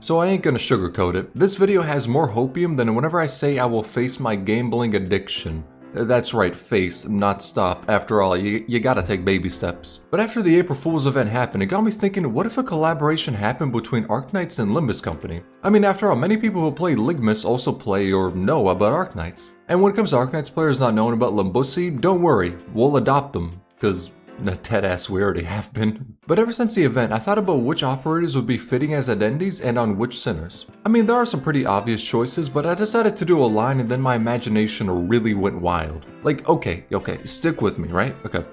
so I ain't gonna sugarcoat it. This video has more hopium than whenever I say I will face my gambling addiction. That's right, face, not stop. After all, you gotta take baby steps. But after the April Fool's event happened, it got me thinking, what if a collaboration happened between Arknights and Limbus Company? I mean, after all, many people who play Limbus also play or know about Arknights. And when it comes to Arknights players not knowing about Limbusi, don't worry, we'll adopt them, cause deadass we already have been. But ever since the event, I thought about which operators would be fitting as identities and on which sinners. I mean, there are some pretty obvious choices, but I decided to do a line and then my imagination really went wild. Like, okay, stick with me, right? Okay.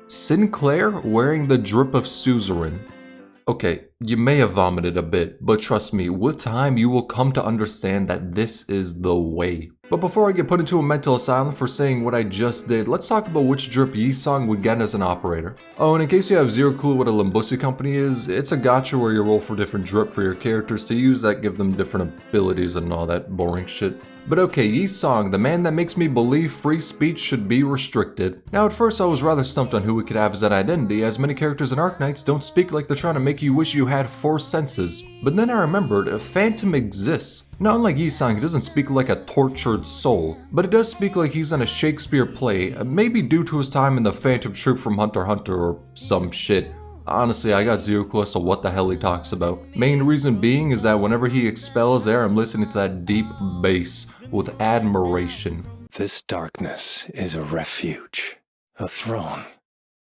Sinclair wearing the drip of suzerain. Okay, you may have vomited a bit, but trust me, with time you will come to understand that this is the way. But before I get put into a mental asylum for saying what I just did, let's talk about which drip Yi-Song would get as an operator. Oh, and in case you have zero clue what a Limbusi Company is, it's a gacha where you roll for different drip for your characters to use that give them different abilities and all that boring shit. But okay, Yi-Song, the man that makes me believe free speech should be restricted. Now at first I was rather stumped on who we could have as an identity, as many characters in Arknights don't speak like they're trying to make you wish you had 4 senses. But then I remembered, a phantom exists. Not unlike Yi-Song, he doesn't speak like a tortured soul, but it does speak like he's in a Shakespeare play, maybe due to his time in the Phantom Troop from Hunter x Hunter or some shit. Honestly, I got zero clue as to what the hell he talks about. Main reason being is that whenever he expels air, I'm listening to that deep bass with admiration. This darkness is a refuge, a throne,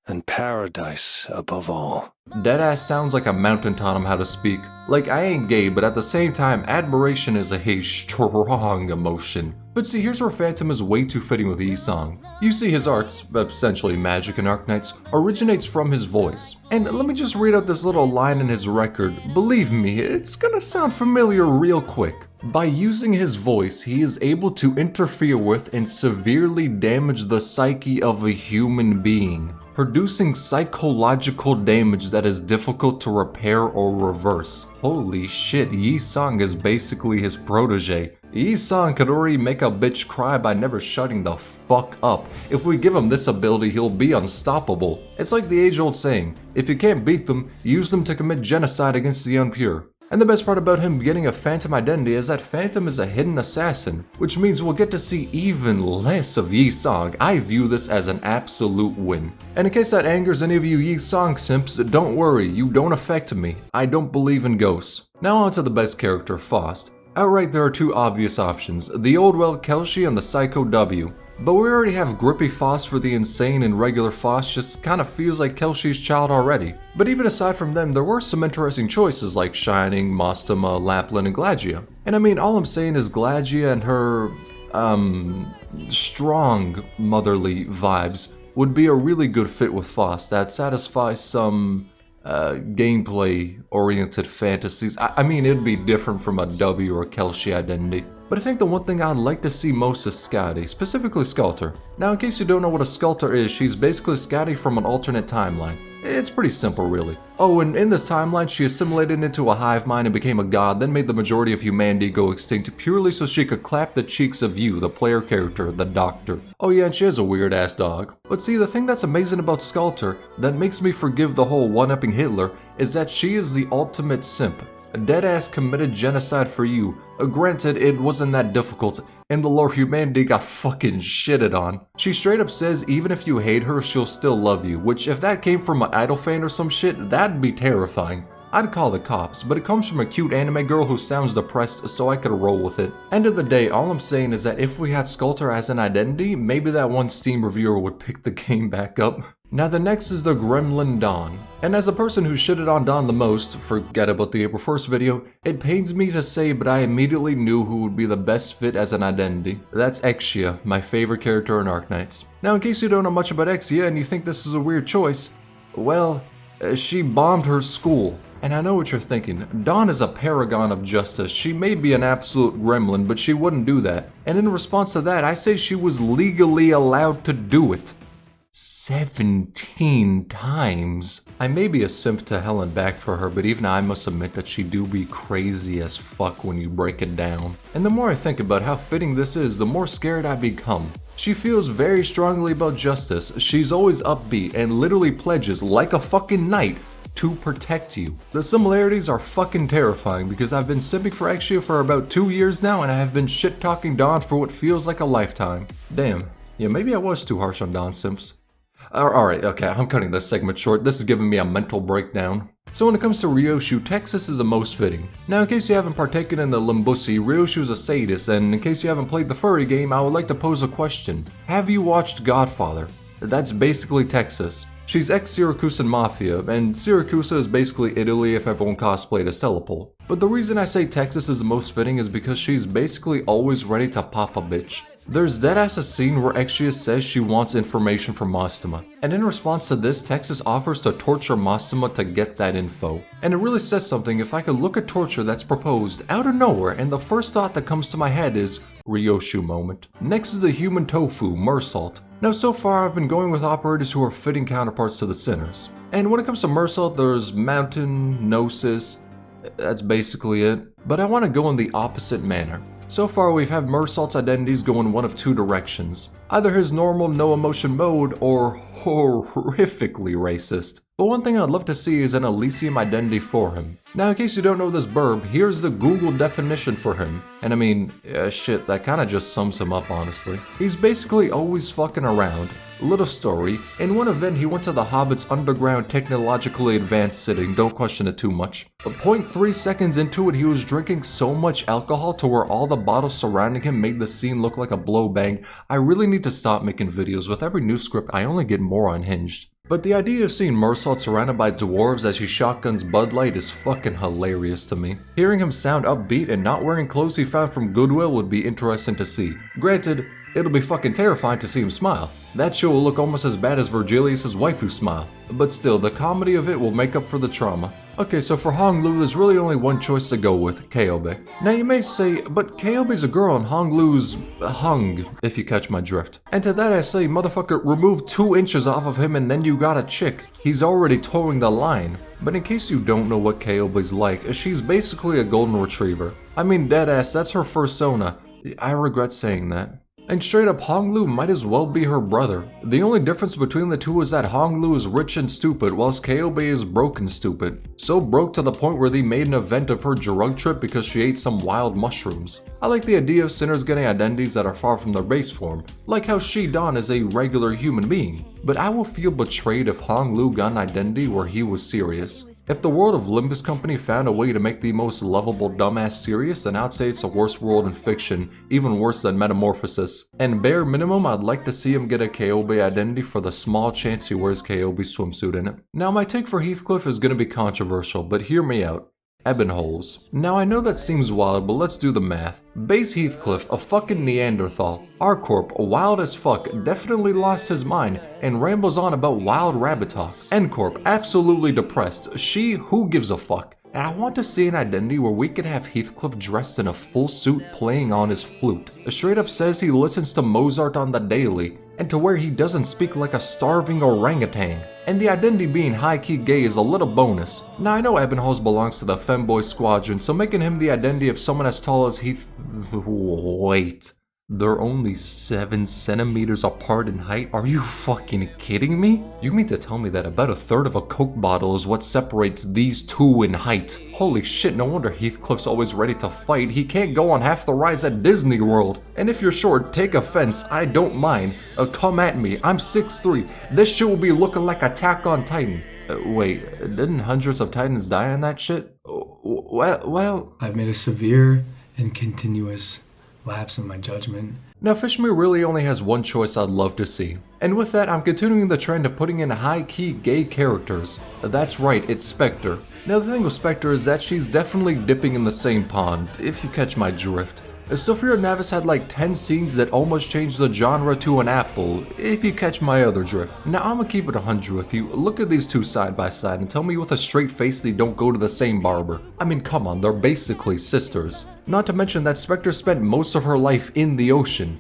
and paradise above all. Deadass sounds like a mountain taught him how to speak. Like, I ain't gay, but at the same time, admiration is a strong emotion. But see, here's where Phantom is way too fitting with Yi-Song. You see, his arts, essentially magic in Arknights, originates from his voice. And let me just read out this little line in his record. Believe me, it's gonna sound familiar real quick. By using his voice, he is able to interfere with and severely damage the psyche of a human being, producing psychological damage that is difficult to repair or reverse. Holy shit, Yi-Song is basically his protege. Yi-Song could already make a bitch cry by never shutting the fuck up. If we give him this ability, he'll be unstoppable. It's like the age-old saying, if you can't beat them, use them to commit genocide against the impure. And the best part about him getting a Phantom identity is that Phantom is a hidden assassin, which means we'll get to see even less of Yi-Song. I view this as an absolute win. And in case that angers any of you Yi-Song simps, don't worry, you don't affect me. I don't believe in ghosts. Now on to the best character, Faust. Outright there are 2 obvious options, the old well Kelshi and the Psycho W. But we already have Grippy Faust for the insane, and regular Faust just kinda feels like Kelshi's child already. But even aside from them, there were some interesting choices like Shining, Mostoma, Lapland, and Glagia. And I mean, all I'm saying is Glagia and her, strong motherly vibes would be a really good fit with Faust that satisfies some gameplay-oriented fantasies. I mean, it'd be different from a W or a Kelshi identity. But I think the one thing I'd like to see most is Scotty, specifically Sculptor. Now, in case you don't know what a Sculptor is, she's basically Scotty from an alternate timeline. It's pretty simple, really. Oh, and in this timeline, she assimilated into a hive mind and became a god, then made the majority of humanity go extinct purely so she could clap the cheeks of you, the player character, the Doctor. Oh yeah, and she has a weird-ass dog. But see, the thing that's amazing about Sculptor, that makes me forgive the whole one-upping Hitler, is that she is the ultimate simp. A deadass committed genocide for you. Granted, it wasn't that difficult, and the lore humanity got fucking shitted on. She straight up says even if you hate her, she'll still love you, which if that came from an Idol fan or some shit, that'd be terrifying. I'd call the cops, but it comes from a cute anime girl who sounds depressed, so I could roll with it. End of the day, all I'm saying is that if we had Sculptor as an identity, maybe that one Steam reviewer would pick the game back up. Now the next is the Gremlin Dawn. And as a person who shitted on Dawn the most, forget about the April 1st video, it pains me to say but I immediately knew who would be the best fit as an identity. That's Exia, my favorite character in Arknights. Now in case you don't know much about Exia and you think this is a weird choice, well, she bombed her school. And I know what you're thinking, Dawn is a paragon of justice. She may be an absolute gremlin, but she wouldn't do that. And in response to that, I say she was legally allowed to do it. 17 times. I may be a simp to hell and back for her, but even I must admit that she do be crazy as fuck when you break it down. And the more I think about how fitting this is, the more scared I become. She feels very strongly about justice, she's always upbeat and literally pledges, like a fucking knight, to protect you. The similarities are fucking terrifying because I've been simping for Exia for about 2 years now and I have been shit-talking Dawn for what feels like a lifetime. Damn. Yeah, maybe I was too harsh on Dawn simps. Alright, okay, I'm cutting this segment short. This is giving me a mental breakdown. So when it comes to Ryoshu, Texas is the most fitting. Now in case you haven't partaken in the Limbusi, Ryoshu is a sadist, and in case you haven't played the furry game, I would like to pose a question. Have you watched Godfather? That's basically Texas. She's ex-Syracusan Mafia, and Syracuse is basically Italy if everyone cosplayed as Telepole. But the reason I say Texas is the most fitting is because she's basically always ready to pop a bitch. There's deadass a scene where Exia says she wants information from Mastema, and in response to this, Texas offers to torture Mastema to get that info. And it really says something if I could look at torture that's proposed out of nowhere and the first thought that comes to my head is Ryoshu moment. Next is the human tofu, Mersault. Now so far I've been going with operators who are fitting counterparts to the sinners. And when it comes to Mersault, there's Mountain, Gnosis, that's basically it. But I want to go in the opposite manner. So far we've had Mersault's identities go in one of two directions. Either his normal no emotion mode or horrifically racist. But one thing I'd love to see is an Elysium identity for him. Now in case you don't know this burb, here's the Google definition for him. And I mean, shit, that kinda just sums him up honestly. He's basically always fucking around. Little story, in one event he went to the Hobbit's underground technologically advanced sitting, don't question it too much. But 0.3 seconds into it he was drinking so much alcohol to where all the bottles surrounding him made the scene look like a blow bang. I really need to stop making videos. With every new script I only get more unhinged. But the idea of seeing Mersault surrounded by dwarves as he shotguns Bud Light is fucking hilarious to me. Hearing him sound upbeat and not wearing clothes he found from Goodwill would be interesting to see. Granted, it'll be fucking terrifying to see him smile. That shit will look almost as bad as Virgilius' waifu smile. But still, the comedy of it will make up for the trauma. Okay, so for Honglu, there's really only one choice to go with, Kyobe. Now you may say, but Kyobe's a girl and Honglu's hung, if you catch my drift. And to that I say, motherfucker, remove 2 inches off of him and then you got a chick. He's already towing the line. But in case you don't know what Kyobe's like, she's basically a golden retriever. I mean, deadass, that's her fursona. I regret saying that. And straight up, Honglu might as well be her brother. The only difference between the two is that Honglu is rich and stupid, whilst Kyobe is broke and stupid. So broke to the point where they made an event of her drug trip because she ate some wild mushrooms. I like the idea of sinners getting identities that are far from their base form, like how Shi-Dan is a regular human being. But I will feel betrayed if Honglu got an identity where he was serious. If the world of Limbus Company found a way to make the most lovable dumbass serious, then I'd say it's the worst world in fiction, even worse than Metamorphosis. And bare minimum, I'd like to see him get a Kyobe identity for the small chance he wears Kyobe's swimsuit in it. Now my take for Heathcliff is gonna be controversial, but hear me out. Ebonholes. Now I know that seems wild, but let's do the math. Base Heathcliff, a fucking Neanderthal. Arcorp, wild as fuck, definitely lost his mind and rambles on about wild rabbit talk. Ncorp, absolutely depressed. She, who gives a fuck? And I want to see an identity where we could have Heathcliff dressed in a full suit playing on his flute. Straight up says he listens to Mozart on the daily, and to where he doesn't speak like a starving orangutan. And the identity being high-key gay is a little bonus. Now I know Ebonholes belongs to the femboy squadron, so making him the identity of someone as tall as Wait. They're only 7 centimeters apart in height? Are you fucking kidding me? You mean to tell me that about 1/3 of a Coke bottle is what separates these two in height? Holy shit, no wonder Heathcliff's always ready to fight. He can't go on half the rides at Disney World. And if you're short, take offense, I don't mind. Come at me, I'm 6'3". This shit will be looking like Attack on Titan. Wait, didn't hundreds of Titans die on that shit? Well... I've made a severe and continuous lapse in my judgment. Now Fishme really only has one choice I'd love to see. And with that, I'm continuing the trend of putting in high-key gay characters. That's right, it's Spectre. Now the thing with Spectre is that she's definitely dipping in the same pond, if you catch my drift. Stofia Navis had like 10 scenes that almost changed the genre to an apple, if you catch my other drift. Now I'ma keep it 100 with you. Look at these two side by side and tell me with a straight face they don't go to the same barber. I mean, come on, they're basically sisters. Not to mention that Spectre spent most of her life in the ocean.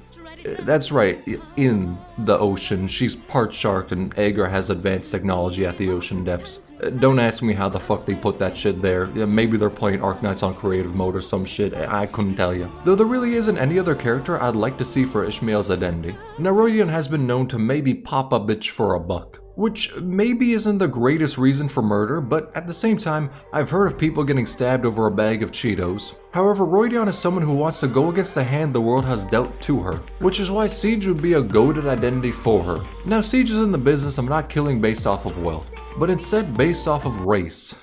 That's right, in the ocean. She's part shark and Agar has advanced technology at the ocean depths. Don't ask me how the fuck they put that shit there. Maybe they're playing Arknights on creative mode or some shit, I couldn't tell you. Though there really isn't any other character I'd like to see for Ishmael's identity. Now Rodion has been known to maybe pop a bitch for a buck. which maybe isn't the greatest reason for murder, but at the same time, I've heard of people getting stabbed over a bag of Cheetos. However, Roydion is someone who wants to go against the hand the world has dealt to her, which is why Siege would be a goated identity for her. Now, Siege is in the business of not killing based off of wealth, but instead based off of race.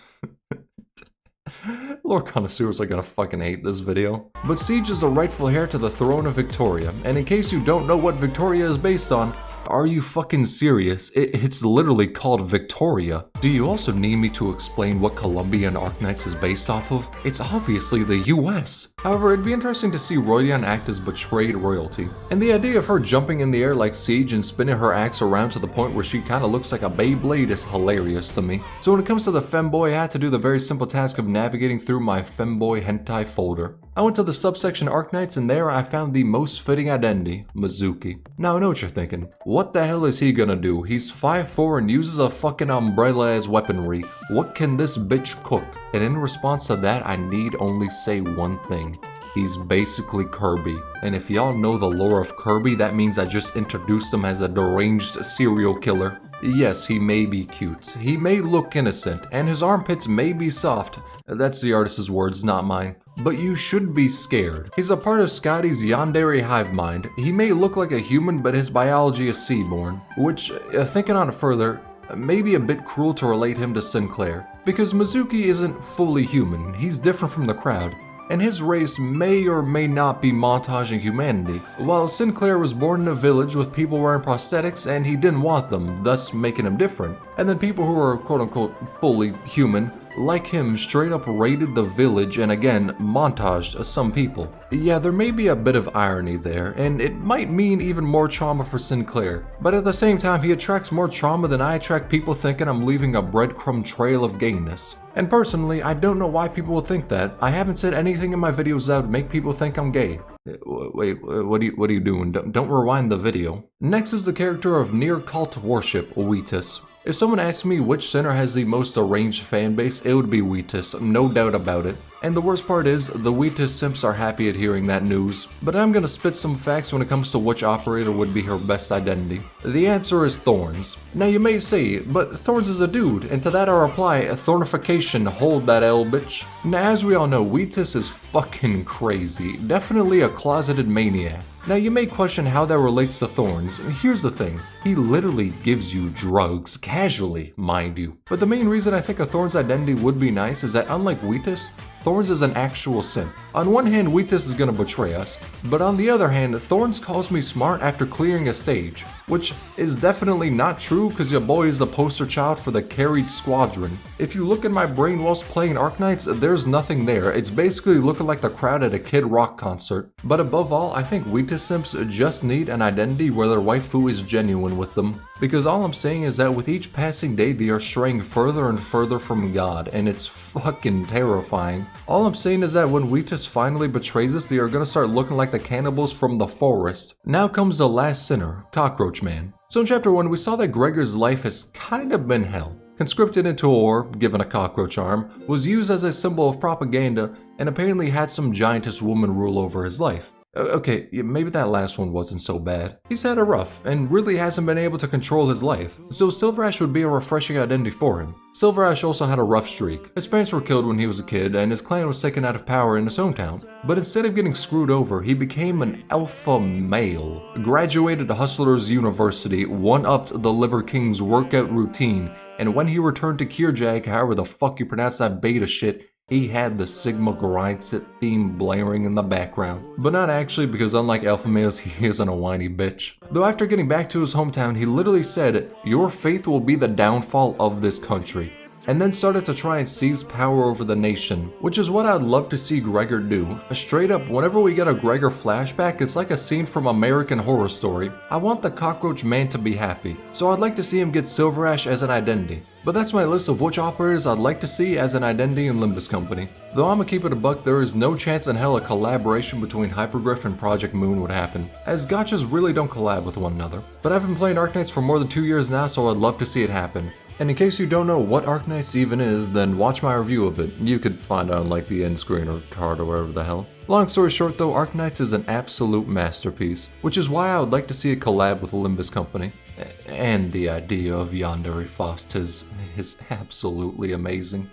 Lore connoisseurs are gonna fucking hate this video. But Siege is the rightful heir to the throne of Victoria, and in case you don't know what Victoria is based on, are you fucking serious? It's literally called Victoria. Do you also need me to explain what Columbia and Arknights is based off of? It's obviously the US. However, it'd be interesting to see Roydion act as betrayed royalty. And the idea of her jumping in the air like Siege and spinning her axe around to the point where she kinda looks like a Beyblade is hilarious to me. So when it comes to the femboy, I had to do the very simple task of navigating through my femboy hentai folder. I went to the subsection Arknights and there I found the most fitting identity, Mizuki. Now I know what you're thinking. What the hell is he gonna do? He's 5'4" and uses a fucking umbrella as weaponry. What can this bitch cook? And in response to that, I need only say one thing. He's basically Kirby. And if y'all know the lore of Kirby, that means I just introduced him as a deranged serial killer. Yes, he may be cute, he may look innocent, and his armpits may be soft. That's the artist's words, not mine. But you should be scared. He's a part of Scotty's yandere hive mind. He may look like a human, but his biology is seaborn. Which, thinking on it further, may be a bit cruel to relate him to Sinclair. Because Mizuki isn't fully human, he's different from the crowd. And his race may or may not be montaging humanity, while Sinclair was born in a village with people wearing prosthetics and he didn't want them, thus making him different. And then people who are quote-unquote fully human, like him, straight up raided the village and again, montaged some people. Yeah, there may be a bit of irony there, and it might mean even more trauma for Sinclair. But at the same time, he attracts more trauma than I attract people thinking I'm leaving a breadcrumb trail of gayness. And personally, I don't know why people would think that. I haven't said anything in my videos that would make people think I'm gay. Wait, what are you doing? Don't rewind the video. Next is the character of near cult worship, Wheatus. If someone asked me which center has the most arranged fanbase, it would be Wheatus, no doubt about it. And the worst part is, the Wheatus simps are happy at hearing that news. But I'm gonna spit some facts when it comes to which operator would be her best identity. The answer is Thorns. Now you may say, but Thorns is a dude, and to that I reply, thornification, hold that L bitch. Now as we all know, Wheatus is fucking crazy, definitely a closeted maniac. Now you may question how that relates to Thorns. Here's the thing, he literally gives you drugs, casually, mind you. But the main reason I think a Thorns identity would be nice is that unlike Wheatus, Thorns is an actual simp. On one hand, Wheatus is gonna betray us, but on the other hand, Thorns calls me smart after clearing a stage, which is definitely not true because your boy is the poster child for the carried squadron. If you look at my brain whilst playing Arknights, there's nothing there. It's basically looking like the crowd at a Kid Rock concert. But above all, I think Wheatus simps just need an identity where their waifu is genuine with them. Because all I'm saying is that with each passing day, they are straying further and further from God, and it's fucking terrifying. All I'm saying is that when Wheatus finally betrays us, they are gonna start looking like the cannibals from the forest. Now comes the last sinner, Cockroach Man. So in chapter 1, we saw that Gregor's life has kind of been hell. Conscripted into a war, given a cockroach arm, was used as a symbol of propaganda, and apparently had some giantess woman rule over his life. Okay, maybe that last one wasn't so bad. He's had it rough, and really hasn't been able to control his life, so Silver Ash would be a refreshing identity for him. Silver Ash also had a rough streak. His parents were killed when he was a kid, and his clan was taken out of power in his hometown. But instead of getting screwed over, he became an alpha male. Graduated Hustlers University, one-upped the Liver King's workout routine, and when he returned to Kirjag, however the fuck you pronounce that beta shit, he had the Sigma Grindsit theme blaring in the background. But not actually, because unlike alpha males, he isn't a whiny bitch. Though after getting back to his hometown, he literally said, "Your faith will be the downfall of this country," and then started to try and seize power over the nation, which is what I'd love to see Gregor do. Straight up, whenever we get a Gregor flashback, it's like a scene from American Horror Story. I want the Cockroach Man to be happy, so I'd like to see him get Silver Ash as an identity. But that's my list of which operators I'd like to see as an identity in Limbus Company. Though I'ma keep it a buck, there is no chance in hell a collaboration between Hypergryph and Project Moon would happen, as gachas really don't collab with one another. But I've been playing Arknights for more than 2 years now, so I'd love to see it happen. And in case you don't know what Arknights even is, then watch my review of it. You could find it on like the end screen or card or wherever the hell. Long story short though, Arknights is an absolute masterpiece, which is why I would like to see a collab with Limbus Company. And the idea of Yandere Faust is absolutely amazing.